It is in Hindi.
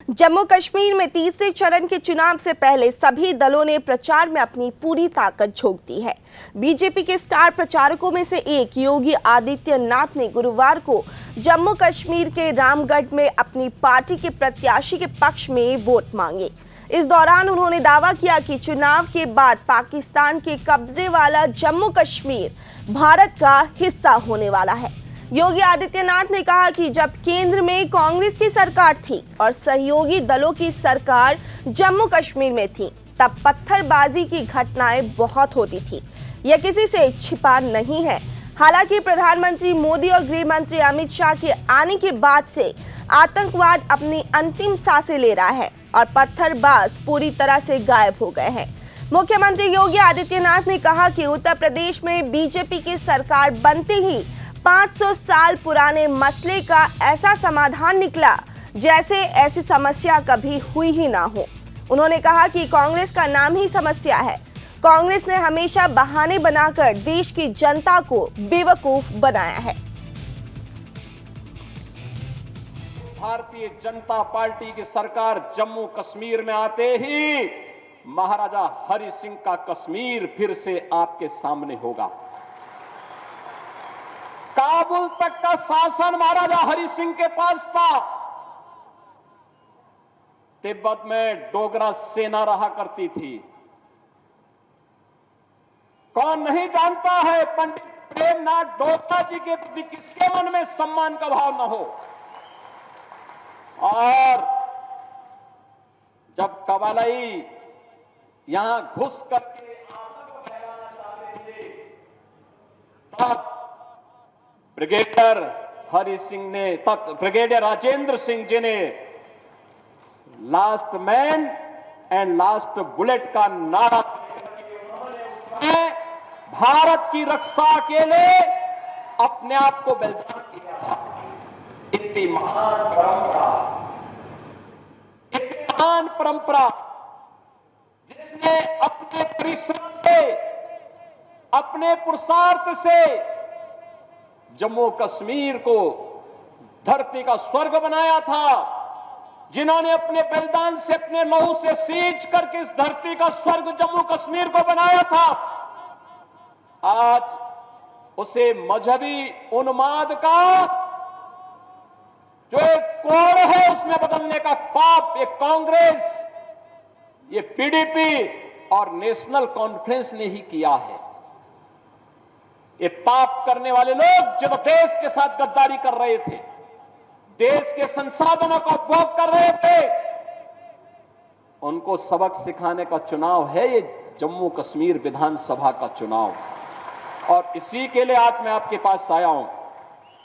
जम्मू कश्मीर में तीसरे चरण के चुनाव से पहले सभी दलों ने प्रचार में अपनी पूरी ताकत झोंक दी है। बीजेपी के स्टार प्रचारकों में से एक योगी आदित्यनाथ ने गुरुवार को जम्मू कश्मीर के रामगढ़ में अपनी पार्टी के प्रत्याशी के पक्ष में वोट मांगे। इस दौरान उन्होंने दावा किया कि चुनाव के बाद पाकिस्तान के कब्जे वाला जम्मू कश्मीर भारत का हिस्सा होने वाला है। योगी आदित्यनाथ ने कहा कि जब केंद्र में कांग्रेस की सरकार थी और सहयोगी दलों की सरकार जम्मू कश्मीर में थी, तब पत्थरबाजी की घटनाएं बहुत होती थी। यह किसी से छिपा नहीं है। हालांकि प्रधानमंत्री मोदी और गृह मंत्री अमित शाह के आने के बाद से आतंकवाद अपनी अंतिम सांसें ले रहा है और पत्थरबाज पूरी तरह से गायब हो गए हैं। मुख्यमंत्री योगी आदित्यनाथ ने कहा कि उत्तर प्रदेश में बीजेपी की सरकार बनते ही 500 साल पुराने मसले का ऐसा समाधान निकला जैसे ऐसी समस्या कभी हुई ही ना हो। उन्होंने कहा कि कांग्रेस का नाम ही समस्या है। कांग्रेस ने हमेशा बहाने बनाकर देश की जनता को बेवकूफ बनाया है। भारतीय जनता पार्टी की सरकार जम्मू कश्मीर में आते ही महाराजा हरि सिंह का कश्मीर फिर से आपके सामने होगा। काबुल तक का शासन महाराजा हरि सिंह के पास था। तिब्बत में डोगरा सेना रहा करती थी। कौन नहीं जानता है पंडित प्रेमनाथ डोगरा जी के प्रति किसके मन में सम्मान का भाव न हो। और जब कबालाई यहां घुस करके आतंक फैलाना चाहते थे, तब ब्रिगेडियर हरि सिंह ने ब्रिगेडियर राजेंद्र सिंह जी ने last man and last bullet का नारा भारत की रक्षा के लिए अपने आप को बलिदान किया था। इतनी महान परंपरा जिसने अपने परिश्रम से, अपने पुरुषार्थ से जम्मू कश्मीर को धरती का स्वर्ग बनाया था, जिन्होंने अपने बलिदान से, अपने लहू से सींच करके इस धरती का स्वर्ग जम्मू कश्मीर को बनाया था, आज उसे मजहबी उन्माद का जो एक कोड़ है उसमें बदलने का पाप ये कांग्रेस, ये पीडीपी और नेशनल कॉन्फ्रेंस ने ही किया है। ये पाप करने वाले लोग जब देश के साथ गद्दारी कर रहे थे, देश के संसाधनों का उपभोग कर रहे थे, उनको सबक सिखाने का चुनाव है ये जम्मू कश्मीर विधानसभा का चुनाव। और इसी के लिए आज मैं आपके पास आया हूं।